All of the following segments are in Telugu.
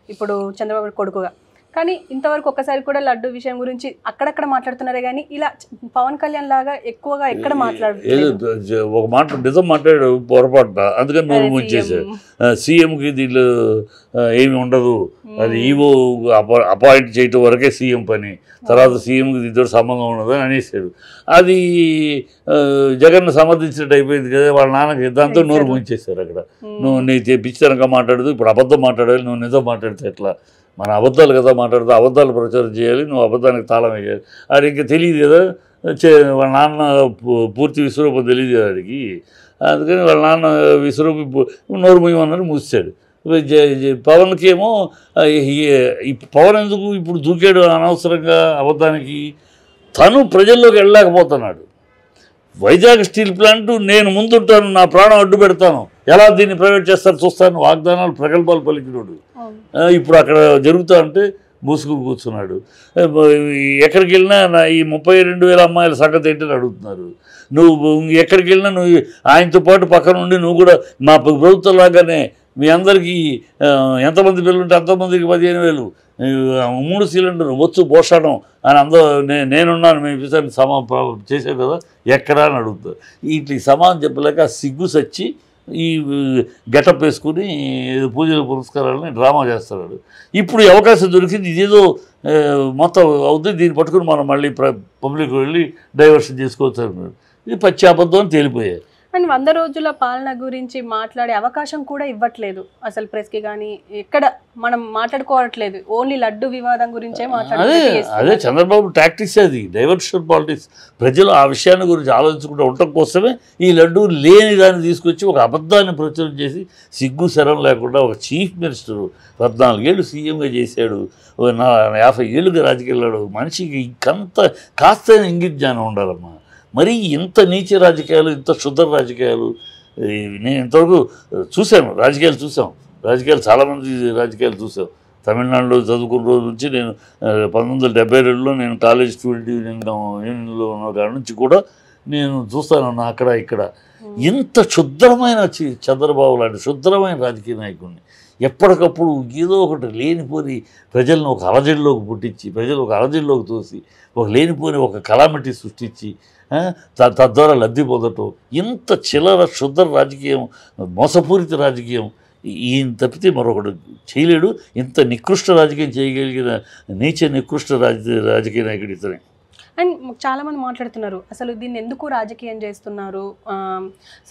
ఇప్పుడు చంద్రబాబు కొడుకుగా. కానీ ఇంతవరకు ఒక్కసారి కూడా లడ్డు విషయం గురించి అక్కడక్కడ మాట్లాడుతున్నారే కానీ ఇలా పవన్ కళ్యాణ్ లాగా ఎక్కువగా ఎక్కడ మాట్లాడుతున్నారు? ఒక మాట నిజం మాట్లాడాడు పొరపాటున, అందుకని నోరు ముంచేశాడు. సీఎంకి దీంట్లో ఏమి ఉండదు, అది ఈవో అపాయింట్ చేయటం వరకే సీఎం పని, తర్వాత సీఎంకి దీంతో సంబంధం ఉండదు అని అనేసాడు. అది జగన్ సమర్థించినట్టు అయిపోయింది కదా, వాళ్ళ నాన్నకి దాంతో నోరు ముంచేశారు. అక్కడ నువ్వు నీ పిచ్చితనంగా మాట్లాడదు, ఇప్పుడు అబద్ధం మాట్లాడాలి, నువ్వు నిజం మాట్లాడితే ఎట్లా, మన అబద్ధాలు కదా మాట్లాడుతూ అబద్ధాలు ప్రచారం చేయాలి, నువ్వు అబద్ధానికి తాళం వేయాలి. అది ఇంకా తెలియదు కదా, వాళ్ళ నాన్న పూర్తి విశ్వరూపం తెలియదు కదా వాడికి, అందుకని వాళ్ళ నాన్న విశ్వరూపం నోరు మూయమన్నారు, మూసాడు. పవన్కి ఏమో పవన్ ఎందుకు ఇప్పుడు దూకాడు అనవసరంగా అబద్ధానికి, తను ప్రజల్లోకి వెళ్ళలేకపోతున్నాడు. వైజాగ్ స్టీల్ ప్లాంట్ నేను ముందుంటాను, నా ప్రాణం అడ్డు పెడతాను, ఎలా దీన్ని ప్రైవేట్ చేస్తాను చూస్తాను, వాగ్దానాలు ప్రగల్భాలు పలికినాడు. ఇప్పుడు అక్కడ జరుగుతా అంటే మూసుకుని కూర్చున్నాడు. ఎక్కడికి వెళ్ళినా ఈ 32,000 అమ్మాయిల సంగతి ఏంటని అడుగుతున్నారు. నువ్వు ఎక్కడికి వెళ్ళినా నువ్వు ఆయనతో పాటు పక్కన ఉండి నువ్వు కూడా మా ప్రభుత్వం లాగానే మీ అందరికీ ఎంతమంది పిల్లలు ఉంటే అంతమందికి 15,000 3 సిలిండర్లు వచ్చు పోషణం అని అందరూ నేనున్నాను మేము విషయాన్ని చేశారు కదా ఎక్కడా అని అడుగుతారు. ఇట్లా సమానం చెప్పలేక సిగ్గు సచ్చి ఈ గెటప్ వేసుకుని పూజల పురస్కారాలని డ్రామా చేస్తున్నాడు. ఇప్పుడు ఈ అవకాశం దొరికింది, ఇదేదో మొత్తం అవుతుంది, దీన్ని పట్టుకుని మనం మళ్ళీ పబ్లిక్ వెళ్ళి డైవర్షన్ చేసుకోవచ్చు అన్నాడు. ఇది పచ్చి అబద్ధం అని తేలిపోయాయి. అండ్ 100 రోజుల పాలన గురించి మాట్లాడే అవకాశం కూడా ఇవ్వట్లేదు అసలు ప్రెస్కి, కానీ ఎక్కడ మనం మాట్లాడుకోవట్లేదు, ఓన్లీ లడ్డు వివాదం గురించే మాట్లాడుతున్నారు. అదే చంద్రబాబు టాక్టిక్స్, అది డైవర్షన్ పాలిటిక్స్. ప్రజలు ఆ విషయాన్ని గురించి ఆలోచించుకుంటూ ఉండటం కోసమే ఈ లడ్డు లేని దాన్ని తీసుకొచ్చి ఒక అబద్ధాన్ని ప్రచురం చేసి సిగ్గు శరం లేకుండా ఒక చీఫ్ మినిస్టరు 14 ఏళ్ళు సీఎంగా చేశాడు, 50 ఏళ్ళుగా రాజకీయాలు. మనిషికి కాస్త ఇంగిత జ్ఞానం ఉండాలమ్మా. మరి ఇంత నీచ రాజకీయాలు, ఇంత శుద్ధ రాజకీయాలు నేను ఇంతవరకు చూశాను. రాజకీయాలు చాలామంది రాజకీయాలు చూసాం. తమిళనాడులో చదువుకున్న రోజు నుంచి నేను 1972లో నేను కాలేజ్ స్టూడెంట్ యూనియన్లో ఉన్న కాడి నుంచి కూడా నేను చూస్తాను అక్కడ ఇక్కడ. ఇంత శుద్ధమైన చంద్రబాబు లాంటి శుద్ధమైన రాజకీయ నాయకుడిని ఎప్పటికప్పుడు ఏదో ఒకటి లేనిపోని ప్రజలను ఒక అలజడిలోకి పుట్టించి, ప్రజలు ఒక అలజడిలోకి తోసి, ఒక లేనిపోని ఒక కలామిటీ సృష్టించి తద్వారా లబ్ధి పొందటం, ఇంత చిల్లర శుద్ధ రాజకీయం, మోసపూరిత రాజకీయం ఈయన తప్పితే మరొకడు చేయలేడు. ఇంత నికృష్ట రాజకీయం చేయగలిగిన నికృష్ట రాజకీయ నాయకుడు ఇతనే. అండ్ చాలామంది మాట్లాడుతున్నారు అసలు దీన్ని ఎందుకు రాజకీయం చేస్తున్నారు,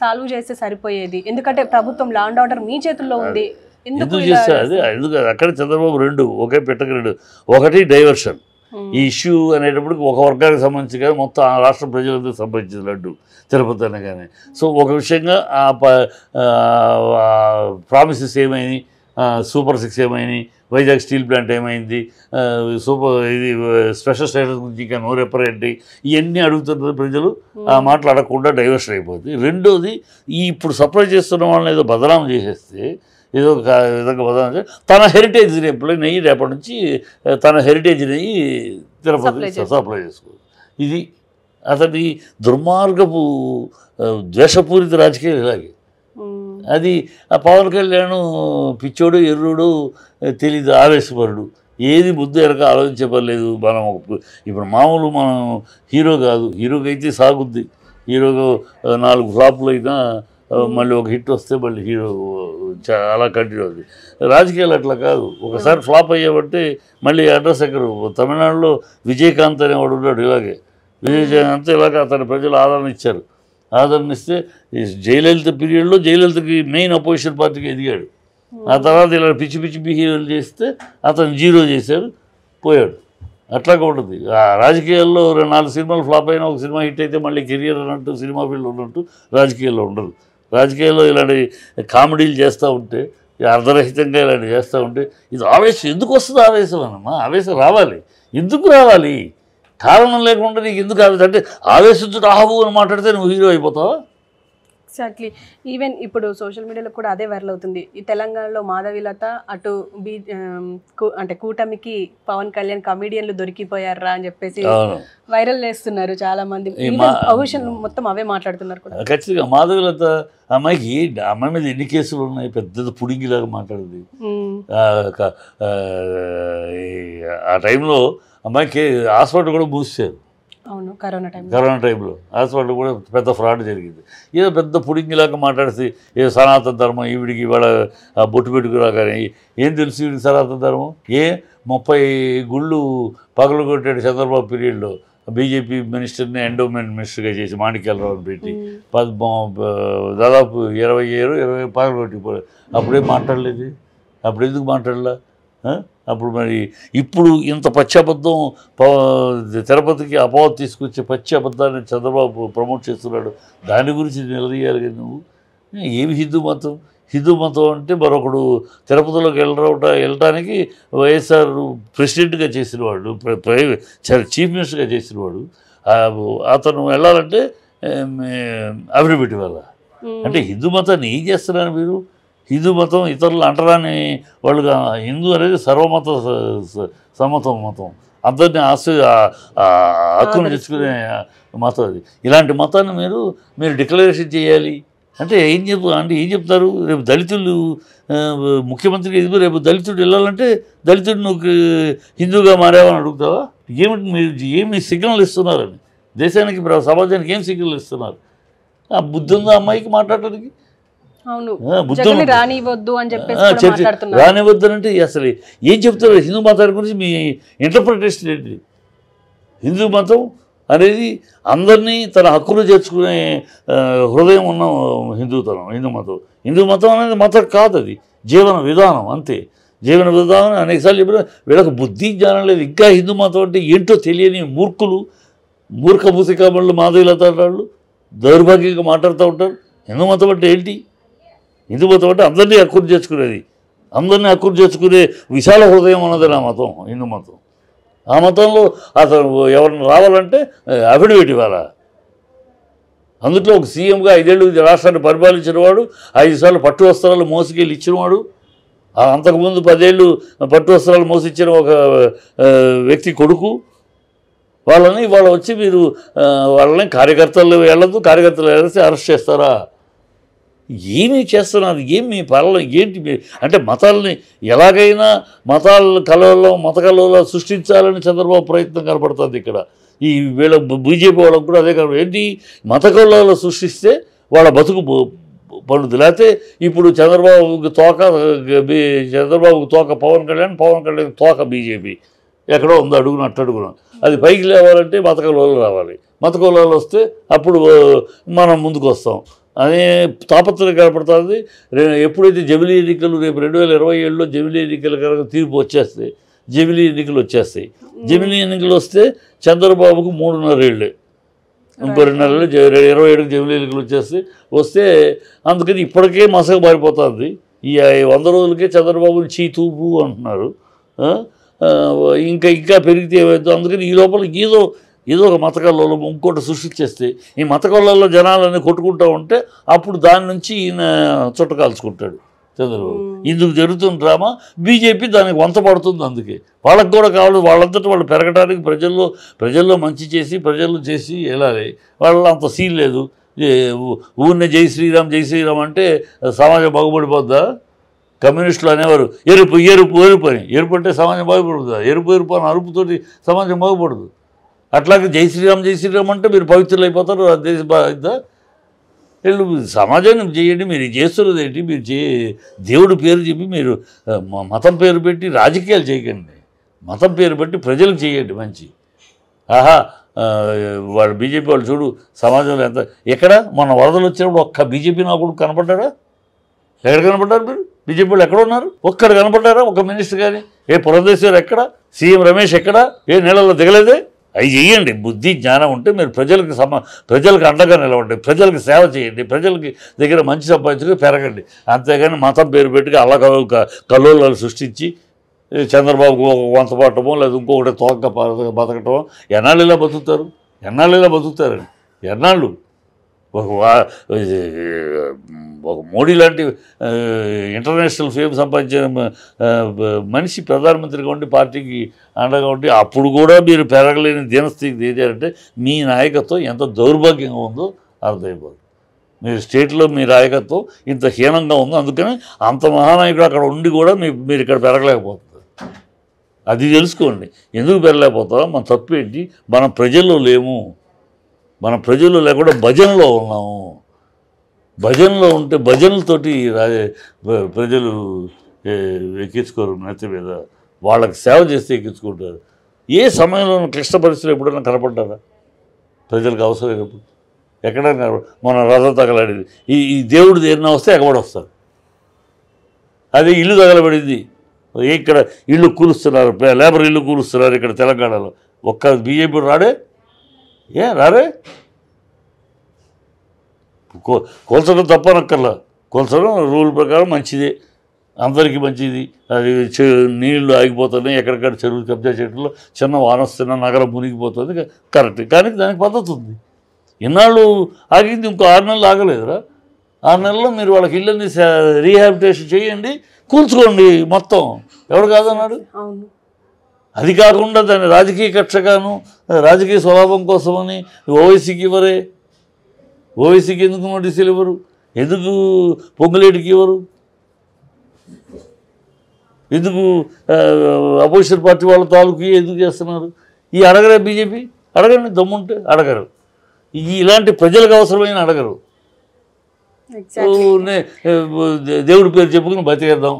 సాల్వ్ చేస్తే సరిపోయేది, ఎందుకంటే ప్రభుత్వం లా అండ్ ఆర్డర్ మీ చేతుల్లో ఉంది, ఎందుకు చేస్తారు అదే ఎందుకు అక్కడ చంద్రబాబు రెండు ఒకే పెట్టగలడు. ఒకటి డైవర్షన్, ఈ ఇష్యూ అనేటప్పటికి ఒక వర్గానికి సంబంధించి కానీ మొత్తం ఆ రాష్ట్ర ప్రజలందరికీ సంబంధించిన లడ్డు తిరుపతి అనగానే. సో ఒక విషయంగా ప్రామిసెస్ ఏమైంది, సూపర్ 6 ఏమైంది, వైజాగ్ స్టీల్ ప్లాంట్ ఏమైంది, ఇది స్పెషల్ స్టేటస్ గురించి ఇంకా నో రెఫరెంట్, ఇవన్నీ అడుగుతున్నారు ప్రజలు. ఆ మాటలు అడగకుండా డైవర్షన్ అయిపోతుంది. రెండోది ఇప్పుడు సప్లై చేస్తున్న వాళ్ళని ఏదో బదనాం చేసేస్తే, ఏదో ఒక విధంగా బదనాం తన హెరిటేజ్ నెయ్యి రేపటి నుంచి తన హెరిటేజ్ నెయ్యి తిరుపతి సప్లై చేసుకోవచ్చు. ఇది అతని దుర్మార్గపు ద్వేషపూరిత రాజకీయం ఇలాగే. అది ఆ పవన్ కళ్యాణ్ పిచ్చోడు, ఎర్రుడు, తెలీదు, ఆవేశపరుడు, ఏది బుద్ధి ఎరక ఆలోచించే పర్లేదు. మనం ఇప్పుడు మామూలు మనం హీరో కాదు, హీరోకి అయితే సాగుద్ది, హీరోగా 4 ఫ్లాపులు అయినా మళ్ళీ ఒక హిట్ వస్తే మళ్ళీ హీరో చాలా కంటిన్యూ అవుతుంది. రాజకీయాలు అట్లా కాదు, ఒకసారి ఫ్లాప్ అయ్యామంటే మళ్ళీ అడ్రస్ ఎక్కరు. తమిళనాడులో విజయకాంత్ అనేవాడు ఉన్నాడు, ఇలాగే విజయకాంత్ ఇలాగ అతని ప్రజలు ఆదరణ ఇచ్చారు. ఆదరణ ఇస్తే జయలలిత పీరియడ్లో జయలలితకి మెయిన్ అపోజిషన్ పార్టీకి ఎదిగాడు. ఆ తర్వాత ఇలా పిచ్చి పిచ్చి బిహేవియర్ చేస్తే అతను 0 చేశాడు, పోయాడు. అట్లాగా ఉంటుంది ఆ రాజకీయాల్లో. 4 సినిమాలు ఫ్లాప్ అయినా ఒక సినిమా హిట్ అయితే మళ్ళీ కెరియర్ అన్నట్టు సినిమా ఫీల్డ్ ఉన్నట్టు రాజకీయాల్లో ఉండదు. రాజకీయాల్లో ఇలాంటి కామెడీలు చేస్తూ ఉంటే, అర్ధరహితంగా ఇలాంటి చేస్తూ ఉంటే ఇది ఆవేశం ఎందుకు వస్తుంది? ఆవేశం అన్నమ్మా, ఆవేశం రావాలి. ఎందుకు రావాలి? కారణం లేకుండా నీకు ఎందుకు ఆవేశం? అంటే ఆవేశించుడు ఆహు అని మాట్లాడితే నువ్వు హీరో అయిపోతావా? ఎగ్జాక్ట్లీ. ఈవెన్ ఇప్పుడు సోషల్ మీడియాలో కూడా అదే వైరల్ అవుతుంది. ఈ తెలంగాణలో మాధవీలత అటు అంటే కూటమికి పవన్ కళ్యాణ్ కమీడియన్లు దొరికిపోయారా అని చెప్పేసి వైరల్ చేస్తున్నారు చాలా మంది. భవిష్యత్ మొత్తం అవే మాట్లాడుతున్నారు కూడా. ఖచ్చితంగా మాధవీలత అమ్మాయికి అమ్మాయి మీద ఎన్ని కేసులు ఉన్నాయి, పెద్ద పుడింగిలాగా మాట్లాడింది. ఆ టైంలో అమ్మాయికి హాస్పిటల్ కూడా మూసారు. అవును, కరోనా టైంలో హాస్పిటల్ కూడా పెద్ద ఫ్రాడ్ జరిగింది. ఏదో పెద్ద పుడింగిలాగా మాట్లాడితే ఏదో సనాతన ధర్మం ఈవిడికి ఇవాళ బొట్టు పెట్టుకురా, కానీ ఏం తెలుసు ఈవిడికి సనాతన ధర్మం? 30 గుళ్ళు పగలు కొట్టాడు చంద్రబాబు పీరియడ్లో. బీజేపీ మినిస్టర్ని ఎండోమెంట్ మినిస్టర్గా చేసి మాణిక్యాలరావుని పెట్టి దాదాపు 20 పగలు కొట్టిపోయారు. అప్పుడేం మాట్లాడలేదు, అప్పుడు ఎందుకు మాట్లాడలా? అప్పుడు మరి ఇప్పుడు ఇంత పశ్చాబద్ధం తిరుపతికి అపవాదం తీసుకొచ్చే పశ్చాబద్ధాన్ని చంద్రబాబు ప్రమోట్ చేస్తున్నాడు. దాని గురించి నిలదీయాలి కదా నువ్వు. ఏమి హిందూ మతం అంటే మరొకడు తిరుపతిలోకి వెళ్ళటానికి వైఎస్ఆర్ ప్రెసిడెంట్గా చేసినవాడు, చీఫ్ మినిస్టర్గా చేసినవాడు. అతను వెళ్ళాలంటే అఫిడవిట్ వల్ల. అంటే హిందూ మతాన్ని ఏం చేస్తున్నారు మీరు? హిందూ మతం ఇతరులు అంటరాని వాళ్ళుగా, హిందూ అనేది సర్వమత సమతం మతం, అందరినీ హక్కును తెచ్చుకునే మతం అది. ఇలాంటి మతాన్ని మీరు డిక్లరేషన్ చేయాలి అంటే ఏం చెప్తారు? రేపు దళితులు ముఖ్యమంత్రికి ఎదుగు, రేపు దళితుడు వెళ్ళాలంటే దళితుడు నువ్వు హిందూగా మారావని అడుగుతావా? ఏమి సిగ్నల్ ఇస్తున్నారని దేశానికి, సమాజానికి ఏం సిగ్నల్ ఇస్తున్నారు? ఆ బుద్ధి ఉందా అమ్మాయికి మాట్లాడటానికి? రానివద్దు అంటే అసలు ఏం చెప్తారు? హిందూ మతాన్ని గురించి మీ ఇంటర్ప్రిటేషన్ ఏంటి? హిందూ మతం అనేది అందరినీ తన హక్కులు చేర్చుకునే హృదయం ఉన్న హిందూ మతం అనేది మతం కాదు, అది జీవన విధానం అంతే. జీవన విధానం అనేకసార్లు చెప్పిన వీళ్ళకి బుద్ధి జ్ఞానం లేదు. ఇంకా హిందూ మతం అంటే ఏంటో తెలియని మూర్ఖ ముసికామళ్ళు మాధవీలత వాళ్ళు దౌర్భాగ్యంగా మాట్లాడుతూ ఉంటారు. హిందూ మతం అంటే ఏంటి? హిందూ మతం అంటే అందరినీ హక్కులు చేర్చుకునేది, అందరినీ హక్కులు చేర్చుకునే విశాల హృదయం అన్నది నా మతం, హిందూ మతం. ఆ మతంలో అతను ఎవరిని రావాలంటే అఫిడవిట్ ఇవ్వాలా? అందులో ఒక సీఎంగా 5 ఏళ్ళు రాష్ట్రాన్ని పరిపాలించిన వాడు, 5 సార్లు పట్టు వస్త్రాలు మోసుకెళ్ళి ఇచ్చినవాడు, అంతకుముందు 10 ఏళ్ళు పట్టు వస్త్రాలు మోసిచ్చిన ఒక వ్యక్తి కొడుకు. వాళ్ళని వచ్చి మీరు వాళ్ళని కార్యకర్తలు వెళ్ళేస్తే అరెస్ట్ చేస్తారా? ఏమీ చేస్తున్నారు? మీ పాలన ఏంటి? అంటే మతాలని ఎలాగైనా మత కలవలో సృష్టించాలని చంద్రబాబు ప్రయత్నం కనపడుతుంది ఇక్కడ. ఈ వీళ్ళ బీజేపీ వాళ్ళకు కూడా అదే కనపడు. ఏంటి? మత కలవలో సృష్టిస్తే వాళ్ళ బతుకు పండుద్ది. లేకపోతే ఇప్పుడు చంద్రబాబుకి తోక పవన్ కళ్యాణ్ తోక బీజేపీ ఎక్కడో ఉంది, అడుగున అది పైకి లేవాలంటే మత కలవలు రావాలి. మత కలవలు వస్తే అప్పుడు మనం ముందుకు వస్తాం అనే తాపత్రయం కనపడుతుంది. ఎప్పుడైతే జమిలీ ఎన్నికలు రేపు 2027లో జమిలీ ఎన్నికల కనుక తీర్పు వచ్చేస్తాయి, జమిలీ ఎన్నికలు వస్తే చంద్రబాబుకు 3.5 ఏళ్ళే, ఇంకో 2 నెలలు 27కి జమిలీ ఎన్నికలు వస్తే అందుకని ఇప్పటికే మసక మారిపోతుంది. ఈ 100 రోజులకే చంద్రబాబుని చీతూపు అంటున్నారు. ఇంకా పెరిగితే ఏమైందో. అందుకని ఈ లోపల ఏదో ఒక మత కల్లోలం ఇంకోటి సృష్టించేస్తే ఈ మత కల్లోల్లో జనాలన్నీ కొట్టుకుంటూ ఉంటే అప్పుడు దాని నుంచి ఈయన చుట్ట కాల్చుకుంటాడు చంద్రబాబు. ఇందుకు జరుగుతున్న డ్రామా బీజేపీ దానికి వంత పడుతుంది. అందుకే వాళ్ళకి కూడా కావాలి, వాళ్ళంతటా వాళ్ళు పెరగడానికి, ప్రజల్లో మంచి చేసి ప్రజల్లో చేసి వెళ్ళాలి. వాళ్ళ అంత సీన్ లేదు. ఊరినే జై శ్రీరామ్ అంటే సమాజం బాగుపడిపోద్దా? కమ్యూనిస్టులు అనేవారు ఎరుపు అంటే సమాజం బాగుపడుతుందా? ఎరుపు అని అరుపుతోటి సమాజం బాగుపడదు. అట్లాగే జై శ్రీరామ్ అంటే మీరు పవిత్రులు అయిపోతారు, దేశ బాధ్యత. వీళ్ళు సమాజాన్ని చేయండి. మీరు చేస్తున్నది ఏంటి? మీరు దేవుడి పేరు చెప్పి మీరు మతం పేరు పెట్టి రాజకీయాలు చేయకండి. మతం పేరు పెట్టి ప్రజలకు చేయండి మంచి. వాళ్ళు బీజేపీ వాళ్ళు చూడు సమాజంలో ఎంత ఎక్కడ మన వరదలు వచ్చినప్పుడు ఒక్క బీజేపీ నాయకుడు కనపడ్డాడా? ఎక్కడ కనపడ్డారు మీరు? బీజేపీ వాళ్ళు ఎక్కడ ఉన్నారు? ఒక్కడ కనపడ్డారా? ఒక మినిస్టర్ కానీ? పురంధేశ్వర్ ఎక్కడ? సీఎం రమేష్ ఎక్కడ? నీళ్ళలో దిగలేదే? అవి చేయండి. బుద్ధి జ్ఞానం ఉంటే మీరు ప్రజలకు అండగా నిలవండి, ప్రజలకు సేవ చేయండి, ప్రజలకి దగ్గర మంచి సంపాదించుకుని పెరగండి. అంతేగాని మతం పేరు పెట్టుకు కల్లోలాలు సృష్టించి చంద్రబాబుకు వంత పట్టడమో లేదా ఇంకొకటి తోక బతకటమో ఎన్నాళ్ళు ఇలా బతుకుతారు? ఎన్నాళ్ళు ఒక మోడీ లాంటి ఇంటర్నేషనల్ ఫేమ్ సంపాదించిన మనిషి ప్రధానమంత్రిగా ఉండి పార్టీకి అండగా ఉండి అప్పుడు కూడా మీరు పెరగలేని దీనస్థితికి దిగారంటే మీ నాయకత్వం ఎంత దౌర్భాగ్యంగా ఉందో అర్థమైపోతుంది. మీరు స్టేట్లో మీ నాయకత్వం ఇంత హీనంగా ఉందో, అందుకని అంత మహానాయకుడు అక్కడ ఉండి కూడా మీరు ఇక్కడ పెరగలేకపోతుంది. అది తెలుసుకోండి. ఎందుకు పెరగలేకపోతారో మన తప్పు ఏంటి, మన ప్రజల్లో లేము, మన ప్రజల్లో లేకుండా భజనలో ఉన్నాము. భజనలో ఉంటే భజనలతోటి ప్రజలు ఎక్కించుకోరు నెత్తి మీద, వాళ్ళకి సేవ చేస్తే ఎక్కించుకుంటారు. ఏ సమయంలో క్లిష్ట పరిస్థితులు ఎప్పుడైనా కనపడ్డారా ప్రజలకు అవసరమైనప్పుడు? ఎక్కడైనా మన రథం తగలడింది, ఈ దేవుడిది ఏదైనా వస్తే ఎగబడి వస్తారు. అదే ఇల్లు తగలబడింది, ఇక్కడ ఇల్లు కూలుస్తున్నారు, లేబర్ ఇల్లు కూలుస్తున్నారు ఇక్కడ తెలంగాణలో, ఒక్క బీజేపీ రాడే రారే. కోల్చడం తప్పనక్కర్లా, కోల్చడం రూల్ ప్రకారం మంచిదే, అందరికీ మంచిది. అది నీళ్లు ఆగిపోతున్నాయి, ఎక్కడికక్కడ చెరువులు కబ్జా చెట్లు, చిన్న వానొస్తున్న నగరం మునిగిపోతుంది, కరెక్ట్. కానీ దానికి పద్ధతి ఉంది. ఇన్నాళ్ళు ఆగింది, ఇంకో 6 నెలలు ఆగలేదురా. 6 నెలల్లో మీరు వాళ్ళకి ఇళ్ళని రీహాబిటేషన్ చేయండి, కూల్చుకోండి మొత్తం, ఎవడు కాదన్నాడు. అది కాకుండా దాన్ని రాజకీయ కక్షగాను రాజకీయ స్వలాభం కోసమని ఓవైసీకి ఇవ్వరే. ఓవైసీకి ఎందుకు నోటీసులు ఇవ్వరు, ఎందుకు పొంగులేటికి ఇవ్వరు, ఎందుకు అపోజిషన్ పార్టీ వాళ్ళ తాలూకు ఎందుకు చేస్తున్నారు? ఈ అడగరే బీజేపీ? అడగండి, దమ్ముంటే అడగరు. ఇలాంటి ప్రజలకు అవసరమైన అడగరు. దేవుడి పేరు చెప్పుకుని బతికేద్దాం.